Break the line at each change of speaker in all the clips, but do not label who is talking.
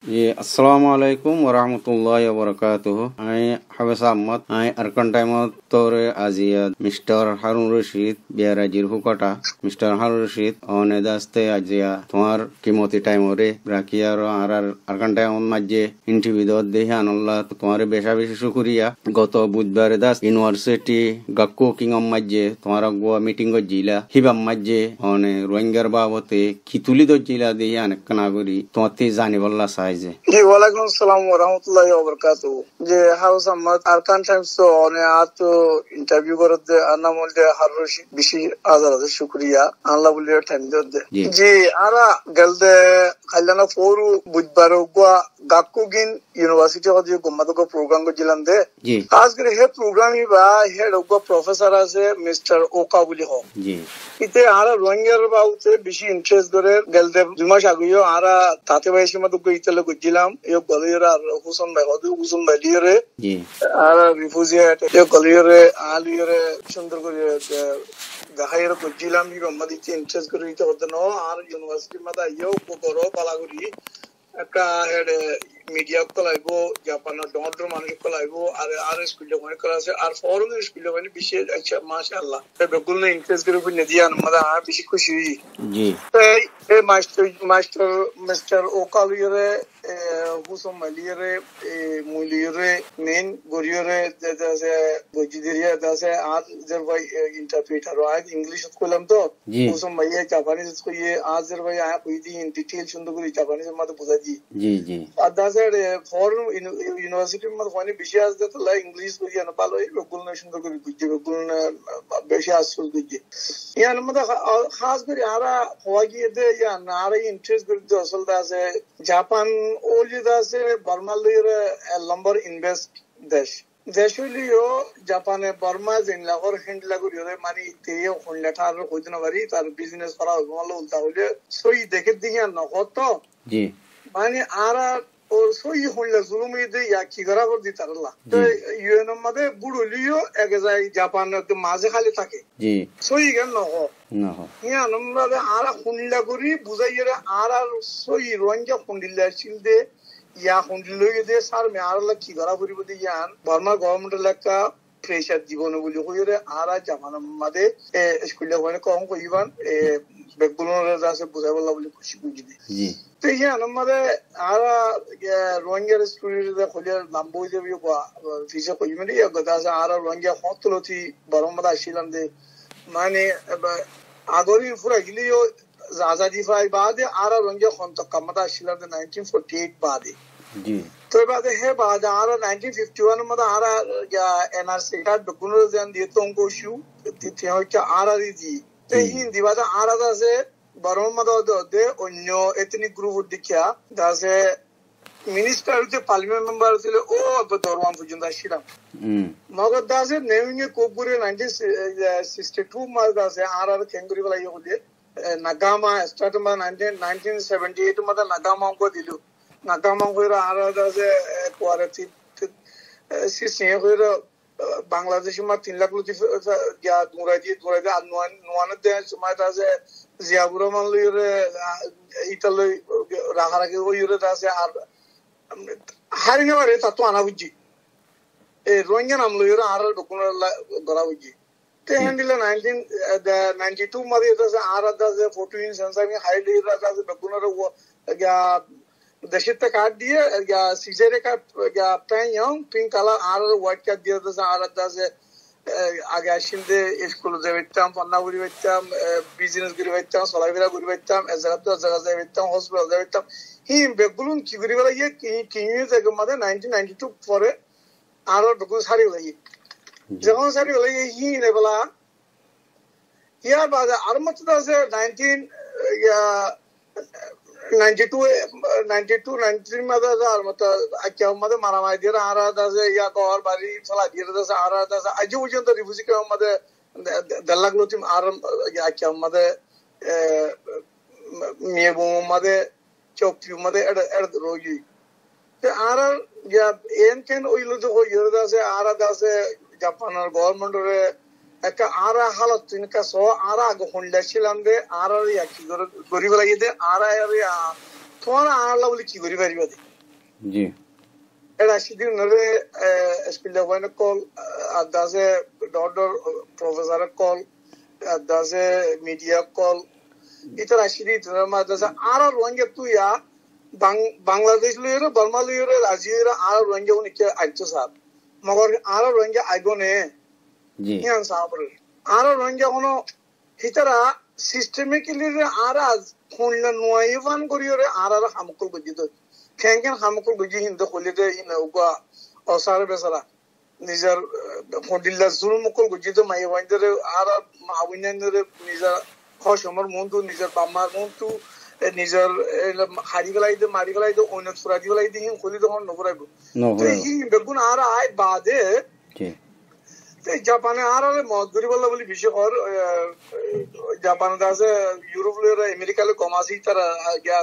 Assalamu alaikum wa rahmatullahi wa barakatuh. I Habis Ahmad. I Arkan time Tore Azia Mr. Harun Rashid Biarajir Hukata Mr. Harun Rashid on Edaste Azia Tomar Kimoti Timore Brakiaro Arar Arkan time Maje Intivido Dehanullah Tomare Beshavish Shukuria Goto Budbaredas University Gakko King on Maje Tomara Goa meeting of Jila Hibam Maje on Ruangar Bavote Kitulido Jila Dehan Kanaguri Toti Zanivala Sai जी
वालेकुम सलाम वरहमतुल्लाहि वबरकातुहू जे house Ahmad अरकान times तो ने आज तो interview करते अन्ना मोल्डे हर रोज बिशी आजाद शुक्रिया अल्लाह बुलियो टाइम दे जी आरा गलदे खल्लाना फोरू बुधबार गोवा गाकुगिन यूनिवर्सिटी का जो गुम्मत को प्रोग्राम को जिलंदे खास कर हे प्रोग्राम ही बा हे डोगो प्रोफेसर आसे मिस्टर ओका बुली हो जी इते आरा रोंगर बाउते बिशी इंटरेस्ट करे गलदे दिमाग आगुयो आरा ताते वैसे मत को इतले Gujilam, yo Galira, Huson by Hodu, Huson by Lire, Ara Refugiate, yo Galire, Alire, Chandra, the higher Gujilam, you Maditi, and Chesgurita of the No, our University Mada, Yo, Kokoro, Palaguri, Aka had a media Kolago, Japan, Dondro Manikolago, our school of Monicas, our foreign school of any Bishop, Mashallah, the Gulna interest group in Nadia and Mada Bishikushi. Hey, Master, Mr. Okalire. Husom Malire, Mulire, Main, Goriore, there's a Gojidia, there's a interpreter, right? English school, Husom Maya, Japanese school, Azerbai, in detail, Shunduguri, Japanese Mother Puzaji. That's a foreign university, Mother Bishas, that like English, and Palo, Gulna Shunduguri, Gulna Beshas, Guji. Yeah, Mother Hasbury Ara, Hawaii, and Ara interest with the Soldas, Japan. Only the Burma lumber invest dash. Deshuli yo Japan Burma in Lahore Hind Lagur money Teo on letter Udinavari or business for Malo Taulia. So you take it the Nohoto. Mani Ara or so you hold a Zulumi the Yakigara or the Tarala. You know Mother Budulio Agazai Japan the Mazahalitake. So you can know. No. Yeah, no, Ara Hundilaguri, Buzayera, Ara, so you run your Hundilla Childe, Ya Hundilu, this army, Arla Kigaraburi with the Yan, Burma government laka, pressure Dibono Hure, Ara Jamana Made, a school of Wanako, even a Beguno as a Buzabala Kushi. The Yan, mother, Ara, Ronger school, the Holia Lambo, Fisher community, Godaza, Ara, Ronger, Hotoloti, Baromada Shilande, Money, Agori for a Gilio Zazadify Badi, Ara Ranga Honto Kamada Shilla the 1948 Badi. So about the Heba, the Ara 1951 Mada Ara NRC had the Gunners and the Tongo shoe, the Tiocha Ara Riji. They in the Vada Ara se Baromada de Onyo ethnic group would declare, does a minister with the parliament member, oh, but Dorwan Fujunda Shila. Mago does it naming a Kokuri 1962 Madas, Ara Kanguri, Nagama, Statuma 1978 Mother Nagama Godilu. Nagama Hura Ara does a quarantine system Bangladesh Martin Lakuti Muraji, one of them, Sumata, Ziaburaman, Italy, Raharaki, Hari never read Tatuanavuji. A Royan Amlura Ara Dokuna Goravuji. They handle the 92 Marias Ara does a 14 sons, I mean, highly as a Bakuna, the Shita Cardia, Caesarica, Pan Young, Pink color, Ara, white cat, the others Ara does a Agashinde, Exclusivitam, Panavitam, business Gurivitam, Solavira Gurivitam, as a hospital, he in Begulun Kivriva, King is a mother 1992 for it. Ara because Harry. John Harry, he never. Yeah, but the Armat does 92, mothers are Mata, mother Maramadi, Ara does a Yakor, Bari, Saladira, Ara does a Ajujan, the Rifusica mother, the Laglutim Aram, Yakam mother, Miabu mother. Chop you mother at the Rogi. The Ara, Enken Oilu, Yoda, Ara does a Japan government or a Ara Halatinka, so Ara Gondashilande, Ara Yaki, Goriva, Ara area তোমার আনলা বলে কি করি পারিবা
জি
এটা সেদিন নরে school যাবাইন call আদাসে ডর professor call আদাসে media call এটা রাশিদি তোমার মাদাসে আর রোহিঙ্গা তুইয়া বাংলাদেশ লইরে বর্মা লইরে রাজিরা আর রোহিঙ্গা উনিকে আইতো সাহেব মগর আর রোহিঙ্গা আইগনে
জি
ইয়ান সাহেব আর রোহিঙ্গা কোনো হিতারা সিস্টেমিক্যালি আর আজ খুলনা নয়বান করিরে আর হামকুল গজিত কেন হামকুল গজি হিন্দু কলিতে ইনউগা অসার বেসারা নিজের ফডিল্লা জুলমুকুল গজিত মাইবাইন্দরে আর মাউইনান্দরে নিজের খসমর মন্তু নিজের বাম্মার মন্তু নিজের হারিগলাইতে মারিগলাইতে অন্য সুরাদিগলাইতে হিন কলিতে হন নবরাইব তো হি বেগুন আর আই বাদে জাপানে আর মত করি বললা বলি বিষয় কর জাপানে আছে ইউরোপ আমেরিকালে কমাসি তারা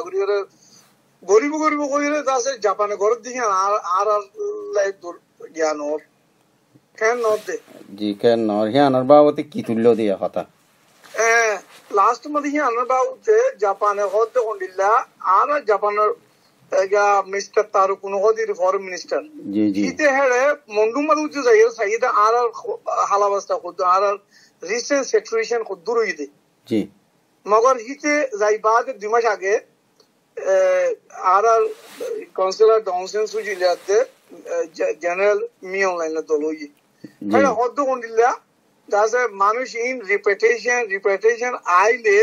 গরিব গরিব গরিব কইরে আছে জাপানে ঘর দিকে আর আর লাইফ দূর জ্ঞান ওর কেন নট দে
জি কেন নর হিয়ানর বাবতে কি তুল্য দিয়া কথা
লাস্ট মধ্যে হিয়ানর বাবতে জাপানে হতে কোন্ডিল্লা আর জাপানের মিস্টার তারু কোন হদির ফরেন মিনিস্টার
জি জি
ইতে হেড়ে মন্ডু মাদু যে যাই সাইদা আর হালাবস্তা খুদ আর রিসেন্ট সিচুয়েশন খুদ দূর হইতে
জি
মগর হিতে যাই বাদ 2 মাস আগে আর কাউন্সিলর ডাউনসেন সুজিলাতে জেনারেল মি অনলাইন দলই মানে হদ্দ কোন্ডিল্লা দাসে মানুষ ইন রিপিটেশন আইলে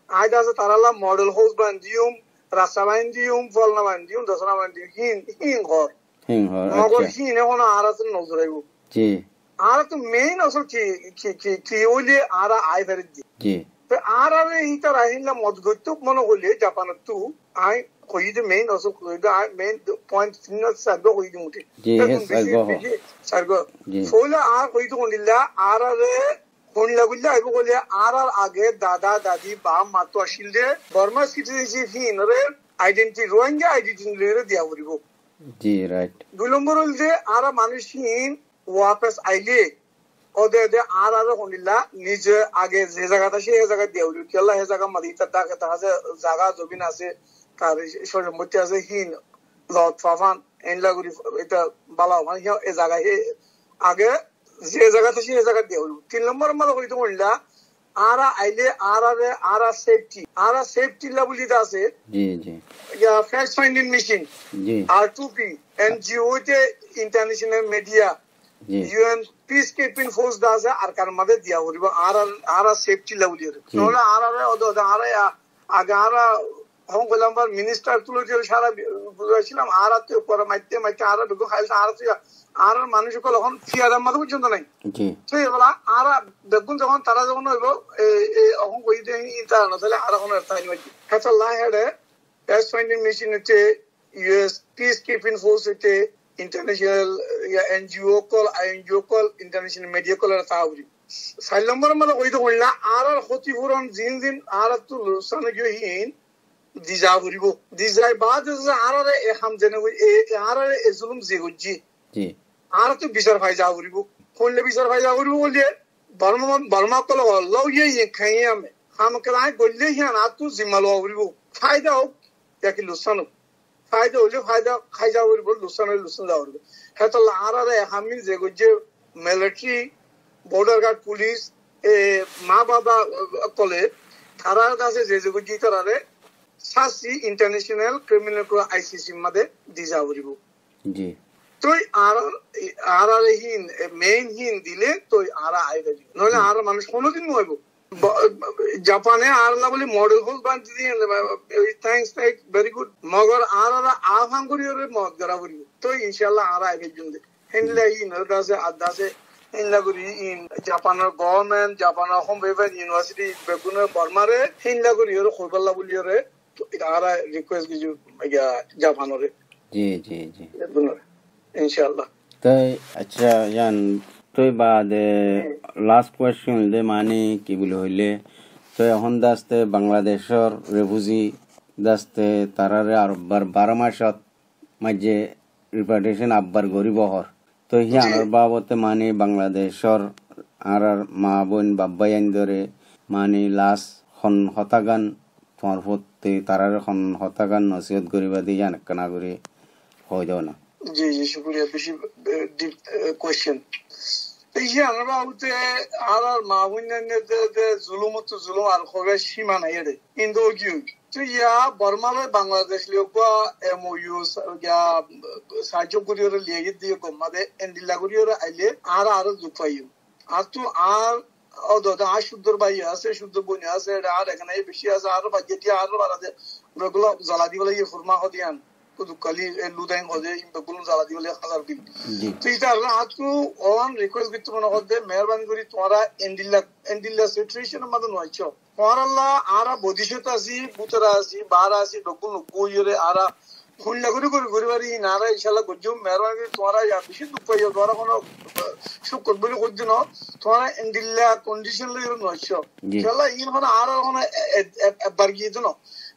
আই দাসে তারালা মডেল হাউস বান্দিউম রাস্তা বান্দিউম ফলনা বান্দিউম দসনা বান্দিউম হিন ঘর মগর হিন এখন আর আছে নজরাইব
জি
আর তো মেইন আসল কি ওইলে আর আই ফেরে
জি
আর ইটা রাহিলা মদগত মনে হলে জাপানত তু আই কইদে মেইন আসল কইদে আই মেইন পয়েন্ট সিগনাল সাগো কইদে মুটি
জি সাগো
সাগো ফোলা আর কইদে কোনিলা আর কোন লাগুলা আইবো বলে আর আগে দাদা দাদি বাপ মাতো আসিল দে বর্মা সিটিজেনশিপ হিন রে আইডেন্টিটি রোহিঙ্গা আইডেন্টিটি রে দিয়া হরিব
জি রাইট
2 নম্বর হল যে আর মানুষ হিন ওয়াপস আইলে ওদে আর কোনিলা নিজে আগে যে জায়গাটা সে জায়গা দিয়া হরিব কেলা হে জায়গা মাদিতা দাকে আছে জায়গা জমিন আছে তার সম্পত্তি আছে হিন লট ফাফান এনলাগুরি এটা বালা মানে এই জায়গা আগে যে জায়গাতে সে জায়গা দিয়ে হইল 3 নম্বর মানে হইতো বললা আর আইলে আর সেফটি লেভেল দিতে আছে
জি জি
ইয়া ফ্যাক্ট ফাইন্ডিং মেশিন জি R2P এনজিও তে ইন্টারন্যাশনাল মিডিয়া জি ইউএন পিস কিপিং ফোর্স দাসে আর কার মধ্যে দিয়া হইব আর সেফটি লেভেল দিয়ে নলে আর আগে আর হম গোলামবার মিনিস্টার তুলে যে সারা বুঝাইছিলাম আর আতে পরে মাইতে আর বেগো খাইল আর মানুষ এখন ফিয়ারার মধ্যে পর্যন্ত নাই তো এগুলা আর বেগুন যখন তারা যখন হইব এখন কই দিয়ে ইন্টারনেট তাহলে আর এখন হেতাল্লাহ হেডে ফ্যাক্ট ফাইন্ডিং মেশিন হচ্ছে ইউএস পিস কিপিং ফোর্স হচ্ছে ইন্টারন্যাশনাল এনজিও কল ইন্টারন্যাশনাল মিডিয়া কল তাহরি 4 নম্বর মানে কইতে কইলা আর ক্ষতিপূরণ জিন আর তো লোকসান গিয়ে দিজা ভরিব দিজাই বাদ আর এখাম জেনে আর জুলুম যে গজি
জি
আর তো বিচার ভাই যা ভরিব কোনলে বিচার ভাই যা ভরিব বলে বর্মা কল লও ইয়ে খাই আমি হাম কলাই গল্লে হিয়া না তো জিম্মালো ভরিব ফায়দা হোক ইয়াকি লুসানো ফায়দা হলে ফায়দা খাই যা ভরিব লুসানো যা ভরিব হেতো আর হামিন যে গজি মিলিটারি বর্ডার গার্ড পুলিশ মা বাবা কলে তারার কাছে যে গজি তারারে সাসি ইন্টারন্যাশনাল ক্রিমিনাল কোর্ট আইসিসি মধ্যে দিজা হরিব
জি
তুই আর হিন মেইন হিন দিলে তুই আর আইবে নইলে আর মানুষ কোনোদিন হইব জাপানে আর না বলি মডেল হাউস বানতে দিয়ে থ্যাঙ্কস ভেরি গুড মগর আর আহ্বান করি ওরে মত করা করি তো ইনশাআল্লাহ আর আইবে জুন্দে হেনলে ইন দাসে আদাসে হিনলা করি ইন জাপানের গভর্নমেন্ট জাপানের হোম ওয়েভার ইউনিভার্সিটি বেগুনে বর্মারে হিনলা করি ওরে কইবাল্লা বলি ওরে আরা রিকোয়েস্ট কিছু জাপানরে
জি জি জি
ইনশাআল্লাহ
তাই আচ্ছা জান তুই বাদে লাস্ট কোয়েশ্চন দে মানে কি বলে হইলে তো এখন দাসতে বাংলাদেশের রেফিউজি দাসতে তারারে আরবার 12 মাসত মাঝে রিপার্টেশন আব্বার গরিব হর তো হিয়ানোর বাবতে মানে বাংলাদেশের আর মা বোন বাব্বাইন ধরে মানে লাস্ট হতাগান তোমার প্রতি তারার এখন হতাকার নসিহত করিবা দিয়ে জানে কেনা করে হয়ে যাও না।
জি জি শুক্রিয়া, বেশি ডিপ কোয়েশ্চেন। এই যে আমরা বাবুতে আর মা বোনদের জুলুম তো জুলুম আর হবে সীমা নাই এর কিন্তু কি তো ইয়া বর্মালে বাংলাদেশ লিওকা এমওইউ সাহায্য করিয়ে লিয়ে দিয়ে গমাদে এন্ডিলা করিয়ে আইলে আর দুঃখ পাইও আর তো আর আর শুদ্ধর ভাই আছে, শুদ্ধ বোন আছে, আর এখানে বেশি আছে, আরো বাজেটি আরো বাড়াতে ওগুলো জ্বালা দিবলে ফুরমা হদিয়ান কালি লুদাইন হদে বেগুলো জ্বালা দিবলে হাজার দিন। তো এটা আজকে অন রিকোয়েস্ট করতে মনে হচ্ছে মেহরবানি করি তোমরা এন্ডিল্লা সিচুয়েশনের মধ্যে নয়ছ তোমার আল্লাহ আর বদিশত আছি বুতরা আছি বার আছি বেগুলো বইরে আর খুলনা করে করে ঘুরিবারি নারা ইনশাল্লাহ গজ্জু মেহরবানি করি তোমরা বেশি দুঃখ পাইও, তোমরা কোনো সুখ করবে করছি না, তোমরা এন্ডিল্লা কন্ডিশন লই নয়ছ ইনশাল্লাহ ইন হন আর একবার গিয়ে দিন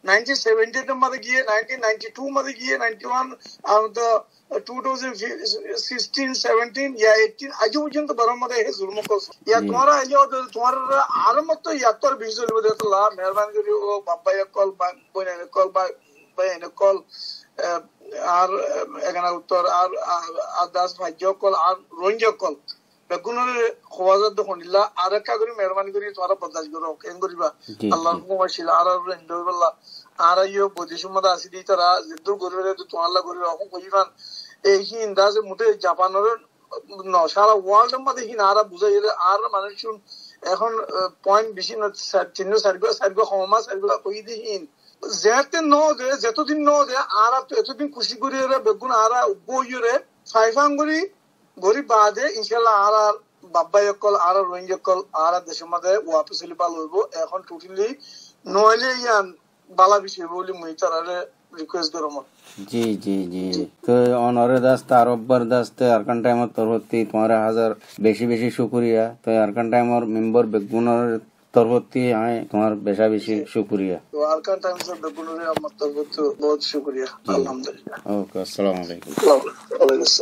1970 मध्ये গিয়ে 1992 मध्ये গিয়ে 91 2016 17 या 18 আজ পর্যন্ত বরং मध्ये हे जुल्म করছ या तुम्हारा আইও তোমার আর মত ইয়াতর বিজুল বলে আল্লাহ মেহরবানি করে ও বাবা কল বনে কল বাইনে কল আর এখানে উত্তর আর দাস ভাজ্য কল আর রঞ্জ কল বেগুনের খোয়াজাত দেখুনিল্লা আর একটা করে মেহরবানি করে তোমরা বরদাস্ত করো কেন করিবা আল্লাহর হুকুম ছিল আর ইন্দ্রবাল্লাহ আর ইও বদিসুমদা আসি দি তারা যুদ্ধ করবে তো তোমরা করে রকম কইবান এই ইন্দাজে মুতে জাপানের সারা ওয়ার্ল্ড মধ্যে হিন আর বুঝাই আর মানুষ এখন পয়েন্ট বেশি চিহ্ন সার্গো ক্ষমা সার্গুলা কই দিহিন যেতে ন দে যতদিন ন দে আর তো এতদিন খুশি করি বেগুন আর বইরে ফাইফাঙ্গুরি গরিব বাদে ইনশাল্লাহ আর বাব্বা একল আর রোহিঙ্গা কল আর দেশের মধ্যে ওয়াপস লিপাল হইব এখন টোটালি নইলে ইয়ান বালা বিষয় বলি মুই তারারে রিকোয়েস্ট করব।
জি জি জি তো অনরে দাস্তে আরব্বার দাস্তে আরকান টাইমর তরফতি তোমার হাজার বেশি বেশি শুকরিয়া। তো আরকান টাইমর মেম্বার বেগুনের তরফতি আয় তোমার বেশা বেশি শুকরিয়া।
তো আরকান টাইমর বেগুনের আমার তরফতি বহুত শুকরিয়া আলহামদুলিল্লাহ।
ওকে আসসালামু আলাইকুম।